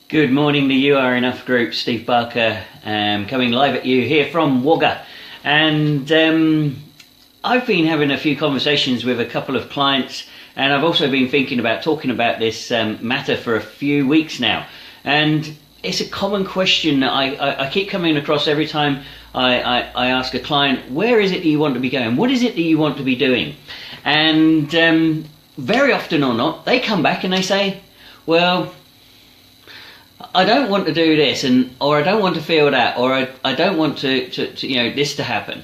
Good morning, the You Are Enough group. Steve Barker coming live at you here from Wagga. And I've been having a few conversations with a couple of clients, and I've also been thinking about talking about this matter for a few weeks now. And it's a common question that I keep coming across every time I ask a client, where is it that you want to be going? What is it that you want to be doing? And very often or not, they come back and they say, well, I don't want to do this, or I don't want to feel that, or I don't want to this to happen.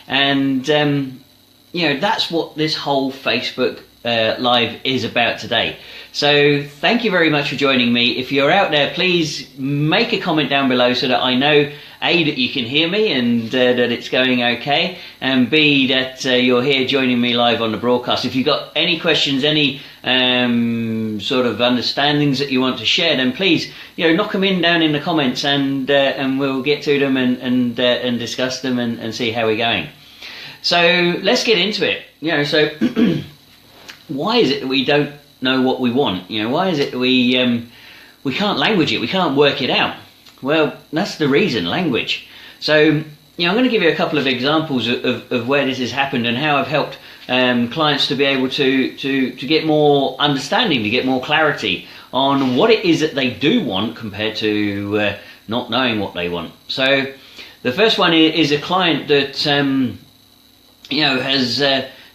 And that's what this whole Facebook Live is about today. So thank you very much for joining me. If you're out there, please make a comment down below so that I know A, that you can hear me and that it's going okay, and B, that you're here joining me live on the broadcast. If you've got any questions, any sort of understandings that you want to share, then please knock them down in the comments, and we'll get to them and discuss them and see how we're going. So let's get into it. So why is it that we don't know what we want? Why is it that we can't language it, we can't work it out? Well, that's the reason, language. So I'm going to give you a couple of examples of where this has happened and how I've helped clients to be able to get more understanding, to get more clarity on what it is that they do want compared to not knowing what they want. So the first one is a client that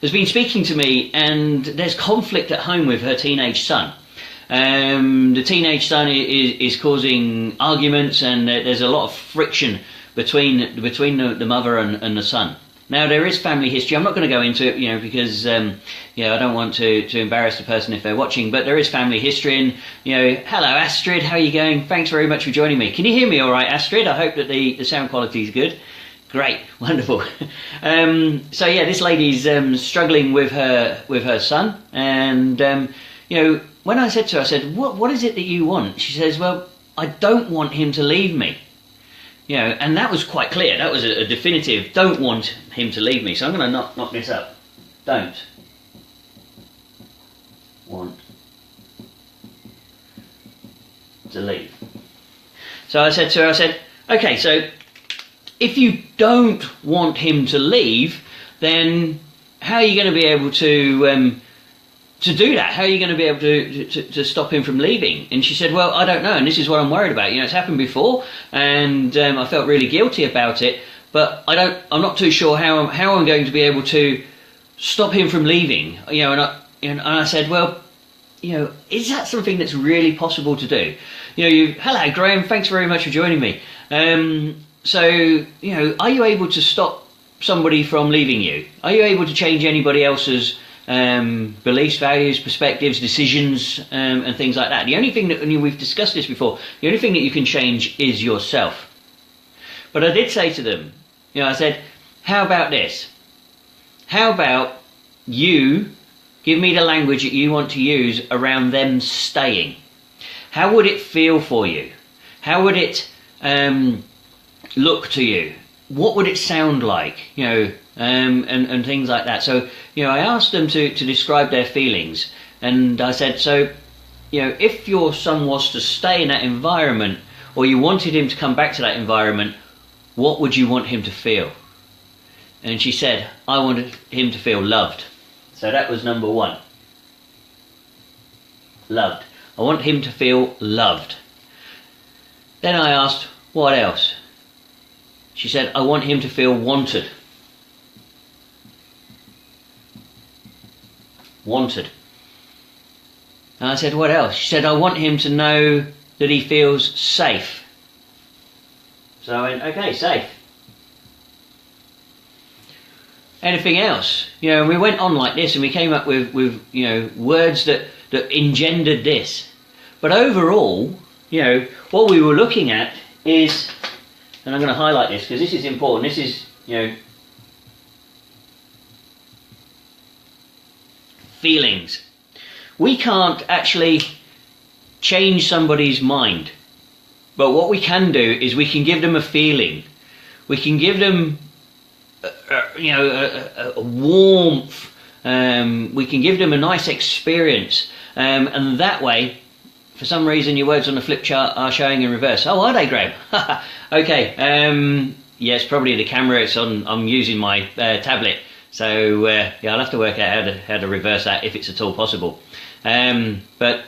has been speaking to me, and there's conflict at home with her teenage son. The teenage son is causing arguments, and there's a lot of friction between the mother and the son. Now, there is family history. I'm not going to go into it, because I don't want to embarrass the person if they're watching. But there is family history, and hello Astrid, how are you going? Thanks very much for joining me. Can you hear me all right, Astrid? I hope that the sound quality is good. Great, wonderful. So yeah, this lady's struggling with her son, and when I said to her, I said, what is it that you want? She says, well, I don't want him to leave me. And that was quite clear. That was a definitive, don't want him to leave me. So I'm going to knock this up. Don't want to leave. So I said to her, okay, so if you don't want him to leave, then how are you going to be able to do that? How are you going to be able to stop him from leaving? And she said, well, I don't know, and this is what I'm worried about. It's happened before, and I felt really guilty about it, but I'm not too sure how I'm going to be able to stop him from leaving. And I said, well, is that something that's really possible to do? Hello, Graham, thanks very much for joining me. So, are you able to stop somebody from leaving you? Are you able to change anybody else's beliefs, values, perspectives, decisions, and things like that? The only thing that, we've discussed this before, the only thing that you can change is yourself. But I did say to them, I said, how about this? How about you give me the language that you want to use around them staying? How would it feel for you? How would it look to you? What would it sound like? And things like that. So I asked them to describe their feelings, and I said, so if your son was to stay in that environment, or you wanted him to come back to that environment, what would you want him to feel? And she said, I wanted him to feel loved. So that was number one. Loved. I want him to feel loved. Then I asked, what else? She said, I want him to feel wanted. Wanted. And I said, what else? She said, I want him to know that he feels safe. So I went, okay, safe. Anything else? We went on like this, and we came up with words that engendered this. But overall, what we were looking at is, and I'm going to highlight this because this is important. This is, feelings. We can't actually change somebody's mind, but what we can do is we can give them a feeling. We can give them a warmth. We can give them a nice experience, and that way for some reason your words on the flip chart are showing in reverse. Oh, are they, Graham? Okay. Yes, probably the camera. I'm using my tablet, so yeah, I'll have to work out how to reverse that if it's at all possible. But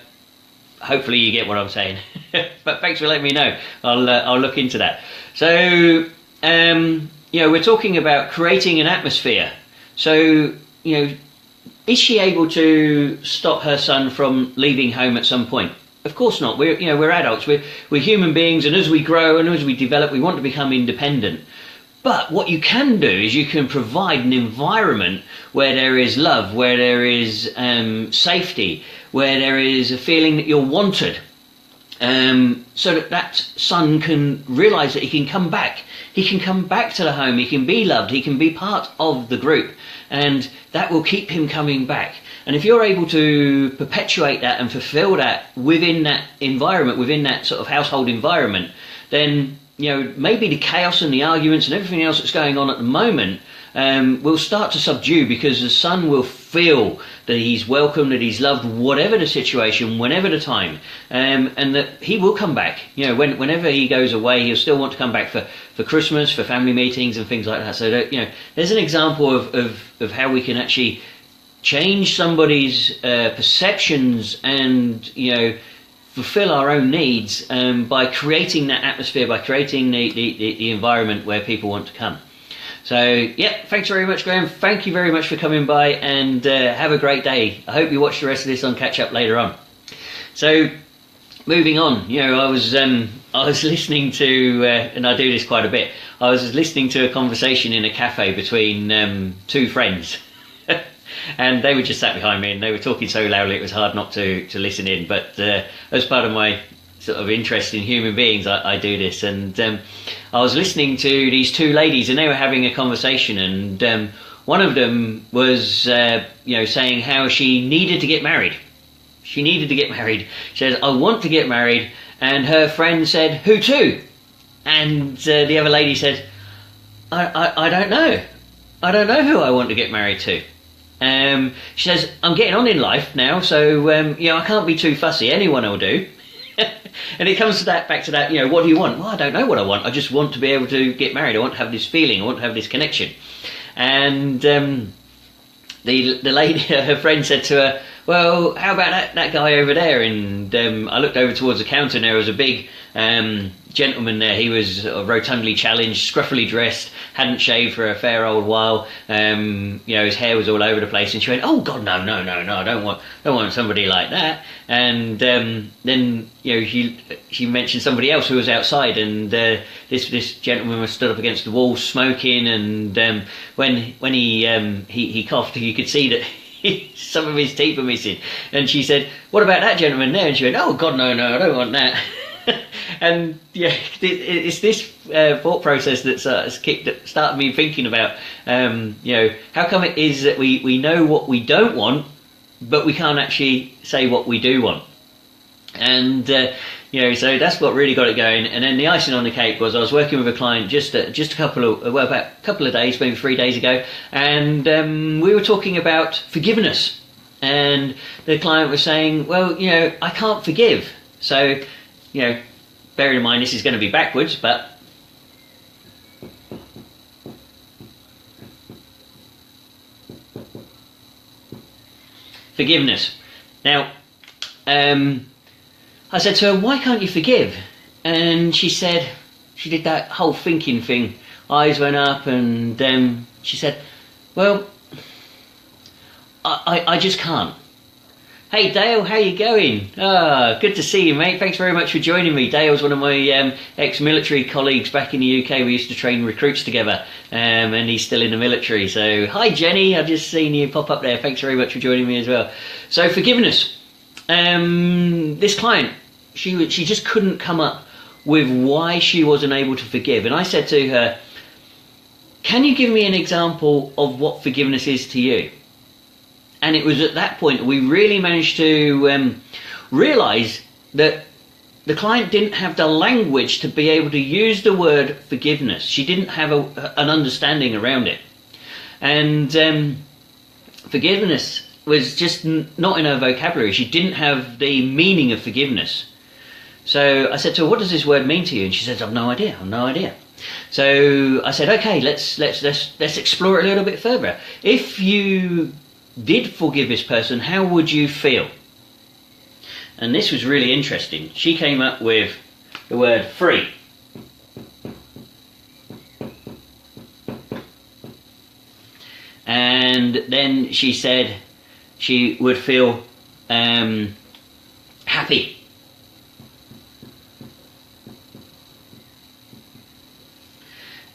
hopefully you get what I'm saying. But thanks for letting me know. I'll look into that. So we're talking about creating an atmosphere. So is she able to stop her son from leaving home at some point? Of course not. We're adults. We're human beings, and as we grow and as we develop, we want to become independent. But what you can do is you can provide an environment where there is love, where there is safety, where there is a feeling that you're wanted, so that son can realise that he can come back. He can come back to the home. He can be loved. He can be part of the group, and that will keep him coming back. And if you're able to perpetuate that and fulfil that within that environment, within that sort of household environment, then maybe the chaos and the arguments and everything else that's going on at the moment will start to subdue, because the son will feel that he's welcome, that he's loved, whatever the situation, whenever the time, and that he will come back. Whenever he goes away, he'll still want to come back for Christmas, for family meetings and things like that. So that, there's an example of how we can actually change somebody's perceptions and fulfill our own needs by creating that atmosphere, by creating the environment where people want to come. So yeah, thanks very much, Graham. Thank you very much for coming by, and have a great day. I hope you watch the rest of this on Catch Up later on. So moving on, I was listening to, and I do this quite a bit, I was listening to a conversation in a cafe between two friends. And they were just sat behind me, and they were talking so loudly it was hard not to listen in. But as part of my sort of interest in human beings, I do this. And I was listening to these two ladies, and they were having a conversation. And one of them was, saying how she needed to get married. She needed to get married. She says, "I want to get married." And her friend said, "Who to?" And the other lady said, I don't know. I don't know who I want to get married to. She says, "I'm getting on in life now, so I can't be too fussy. Anyone will do." And it comes to that, back to that, what do you want? Well, I don't know what I want. I just want to be able to get married. I want to have this feeling. I want to have this connection. And the lady, her friend, said to her, "Well, how about that guy over there?" And I looked over towards the counter, and there was a big gentleman there. He was rotundly challenged, scruffily dressed, hadn't shaved for a fair old while. His hair was all over the place. And she went, "Oh God, no! I don't want somebody like that." And then she mentioned somebody else who was outside, and this gentleman was stood up against the wall smoking. And when he coughed, you could see that some of his teeth were missing. And she said, "What about that gentleman there?" And she went, "Oh God, no, I don't want that." And yeah, it's this thought process that started me thinking about, how come it is that we know what we don't want, but we can't actually say what we do want. And so that's what really got it going. And then the icing on the cake was I was working with a client just about a couple of days, maybe 3 days ago, and we were talking about forgiveness. And the client was saying, "Well, I can't forgive." So, bearing in mind this is going to be backwards, but forgiveness. Now, I said to her, "Why can't you forgive?" And she said, she did that whole thinking thing. Eyes went up, and she said, "Well, I just can't." Hey Dale, how you going? Good to see you, mate. Thanks very much for joining me. Dale's one of my ex-military colleagues back in the UK. We used to train recruits together, and he's still in the military. So, hi Jenny, I've just seen you pop up there. Thanks very much for joining me as well. So, forgiveness. This client, she just couldn't come up with why she wasn't able to forgive. And I said to her, "Can you give me an example of what forgiveness is to you?" And it was at that point that we really managed to realise that the client didn't have the language to be able to use the word forgiveness. She didn't have an understanding around it. And forgiveness was just not in her vocabulary. She didn't have the meaning of forgiveness. So I said to her, what does this word mean to you? And she said, I've no idea, I've no idea. So I said, okay, let's explore it a little bit further. If you did forgive this person, how would you feel? And this was really interesting. She came up with the word free. And then she said she would feel happy.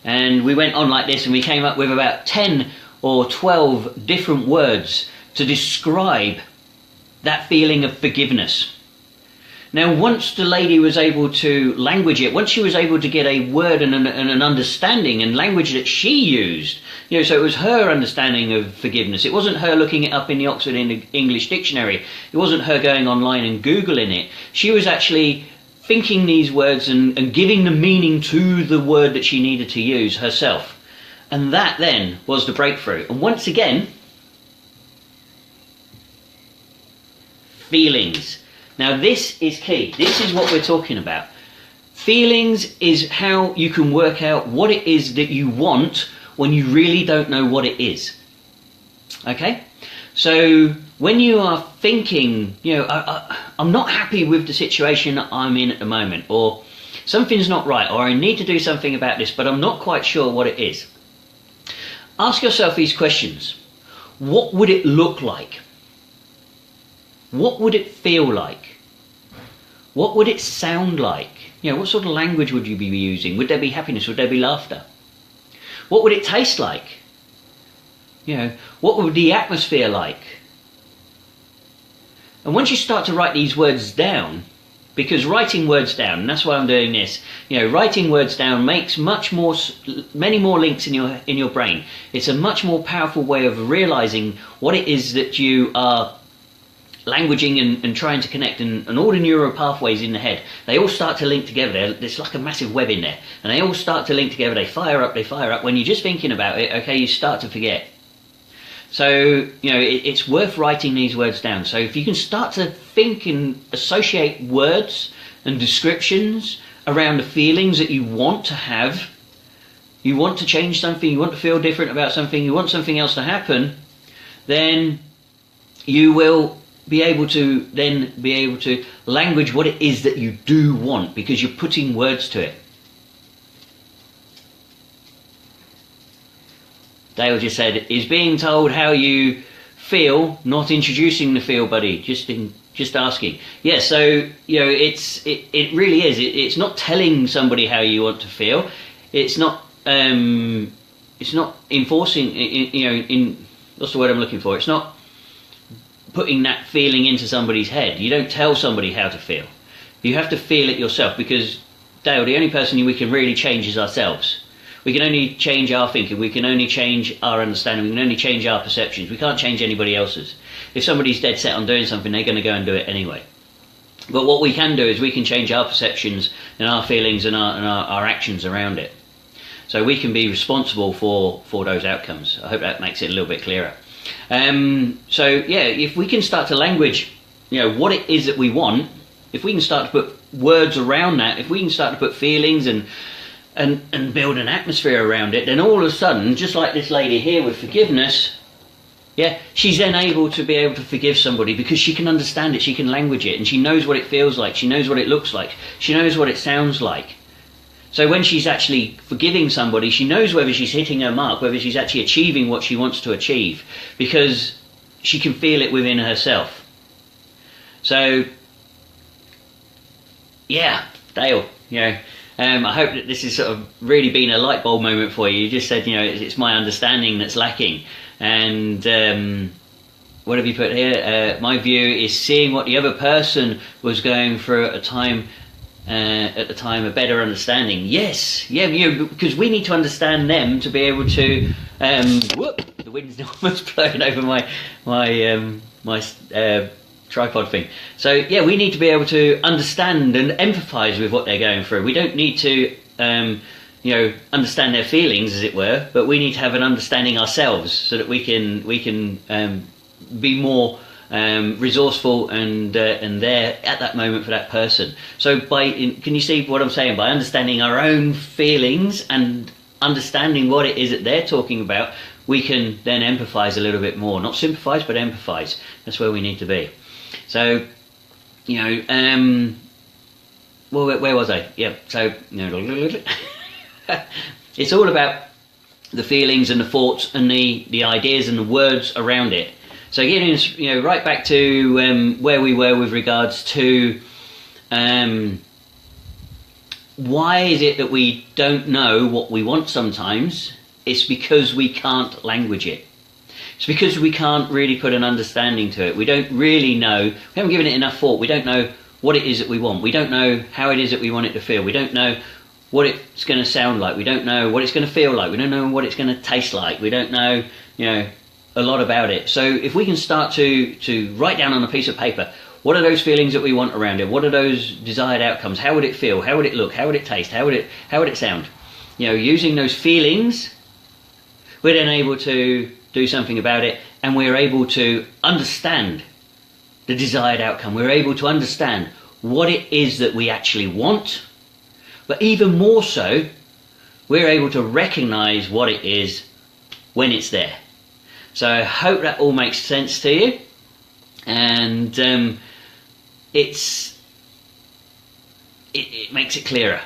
And we went on like this, and we came up with about 10 or 12 different words to describe that feeling of forgiveness. Now, once the lady was able to language it, once she was able to get a word and an understanding and language that she used, so it was her understanding of forgiveness. It wasn't her looking it up in the Oxford English Dictionary. It wasn't her going online and Googling it. She was actually thinking these words and giving the meaning to the word that she needed to use herself. And that then was the breakthrough. And once again, feelings. Now this is key. This is what we're talking about. Feelings is how you can work out what it is that you want when you really don't know what it is. Okay? So when you are thinking, I'm not happy with the situation I'm in at the moment, or something's not right, or I need to do something about this, but I'm not quite sure what it is. Ask yourself these questions. What would it look like? What would it feel like? What would it sound like? What sort of language would you be using? Would there be happiness? Would there be laughter? What would it taste like? What would the atmosphere like? And once you start to write these words down, because writing words down, and that's why I'm doing this, writing words down makes many more links in your brain. It's a much more powerful way of realizing what it is that you are languaging and trying to connect, and all the neural pathways in the head, they all start to link together. There's like a massive web in there, and they all start to link together. They fire up. When you're just thinking about it, okay, you start to forget. So, it's worth writing these words down. So if you can start to think and associate words and descriptions around the feelings that you want to have, you want to change something, you want to feel different about something, you want something else to happen, then you will be able to language what it is that you do want, because you're putting words to it. Dale just said, is being told how you feel not introducing the feel buddy, just asking. Yeah, so it really is. It's not telling somebody how you want to feel. It's not enforcing. What's the word I'm looking for? It's not putting that feeling into somebody's head. You don't tell somebody how to feel. You have to feel it yourself, because, Dale, the only person we can really change is ourselves. We can only change our thinking, we can only change our understanding, we can only change our perceptions. We can't change anybody else's. If somebody's dead set on doing something, they're going to go and do it anyway. But what we can do is we can change our perceptions and our feelings and our actions around it. So we can be responsible for those outcomes. I hope that makes it a little bit clearer. So yeah, if we can start to language, what it is that we want, if we can start to put words around that, if we can start to put feelings and build an atmosphere around it, then all of a sudden, just like this lady here with forgiveness, yeah, she's then able to forgive somebody, because she can understand it, she can language it, and she knows what it feels like, she knows what it looks like, she knows what it sounds like. So when she's actually forgiving somebody, she knows whether she's hitting her mark, whether she's actually achieving what she wants to achieve, because she can feel it within herself. So, yeah, Dale, I hope that this has sort of really been a light bulb moment for you. You just said, it's my understanding that's lacking. And what have you put here? My view is seeing what the other person was going through at the time, a better understanding. Yes, yeah, because we need to understand them to be able to. Whoop! The wind's almost blowing over my tripod thing. So yeah, we need to be able to understand and empathise with what they're going through. We don't need to, understand their feelings, as it were, but we need to have an understanding ourselves, so that we can be more resourceful and there at that moment for that person. So can you see what I'm saying? By understanding our own feelings and understanding what it is that they're talking about, we can then empathize a little bit more. Not sympathize, but empathize. That's where we need to be. So, you know, well, where was I? Yeah, so, you know, it's all about the feelings and the thoughts and the ideas and the words around it. So getting, you know, right back to where we were with regards to why is it that we don't know what we want sometimes? It's because we can't language it. It's because we can't really put an understanding to it. We don't really know, we haven't given it enough thought. We don't know what it is that we want. We don't know how it is that we want it to feel. We don't know what it's going to sound like. We don't know what it's going to feel like. We don't know what it's going to taste like. We don't know, you know, a lot about it. So if we can start to write down on a piece of paper, what are those feelings that we want around it? What are those desired outcomes? How would it feel? How would it look? How would it taste? How would it sound? You know, using those feelings, we're then able to do something about it, and we're able to understand the desired outcome. We're able to understand what it is that we actually want, but even more so, we're able to recognize what it is when it's there. So I hope that all makes sense to you, and it makes it clearer.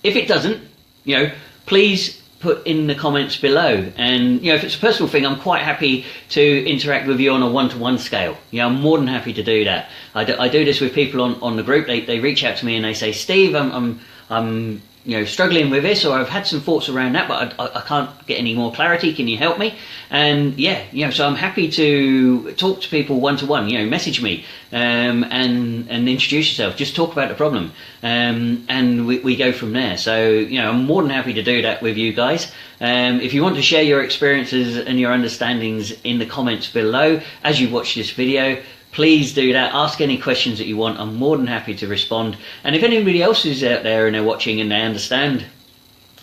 If it doesn't, you know, please put in the comments below. And, you know, if it's a personal thing, I'm quite happy to interact with you on a one-to-one scale. You know, I'm more than happy to do that. I do this with people on the group. They reach out to me and they say, Steve, I'm you know, struggling with this, or I've had some thoughts around that, but I can't get any more clarity. Can you help me? And yeah, you know, so I'm happy to talk to people one-to-one. You know, message me and introduce yourself. Just talk about the problem, and we go from there. So, you know, I'm more than happy to do that with you guys. If you want to share your experiences and your understandings in the comments below as you watch this video, please do that. Ask any questions that you want. I'm more than happy to respond. And if anybody else is out there and they're watching and they understand,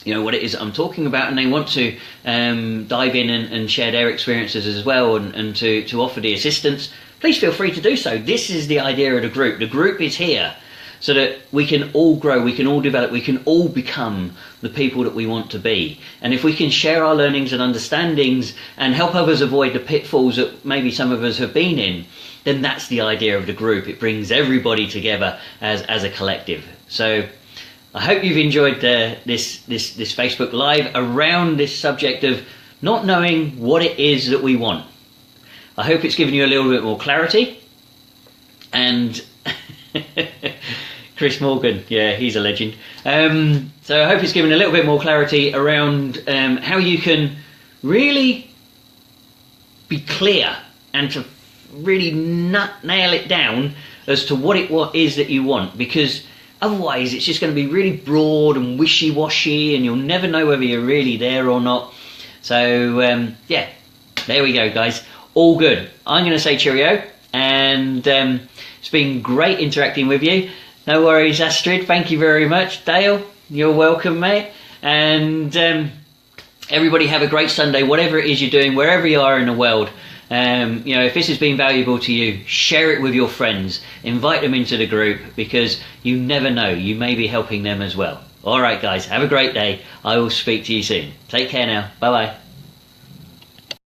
you know, what it is I'm talking about, and they want to dive in and share their experiences as well, and to offer the assistance, please feel free to do so. This is the idea of the group. The group is here so that we can all grow, we can all develop, we can all become the people that we want to be. And if we can share our learnings and understandings and help others avoid the pitfalls that maybe some of us have been in, then that's the idea of the group. It brings everybody together as a collective. So I hope you've enjoyed this Facebook Live around this subject of not knowing what it is that we want. I hope it's given you a little bit more clarity. And Chris Morgan, yeah, he's a legend. So I hope it's given a little bit more clarity around how you can really be clear and to really nail it down as to what it is that you want, because otherwise it's just going to be really broad and wishy-washy, and you'll never know whether you're really there or not. So yeah, there we go, guys. All good. I'm going to say cheerio, and it's been great interacting with you. No worries, Astrid. Thank you very much. Dale, you're welcome, mate. And everybody have a great Sunday, whatever it is you're doing, wherever you are in the world. You know, if this has been valuable to you, share it with your friends. Invite them into the group, because you never know, you may be helping them as well. All right, guys, have a great day. I will speak to you soon. Take care now. Bye-bye.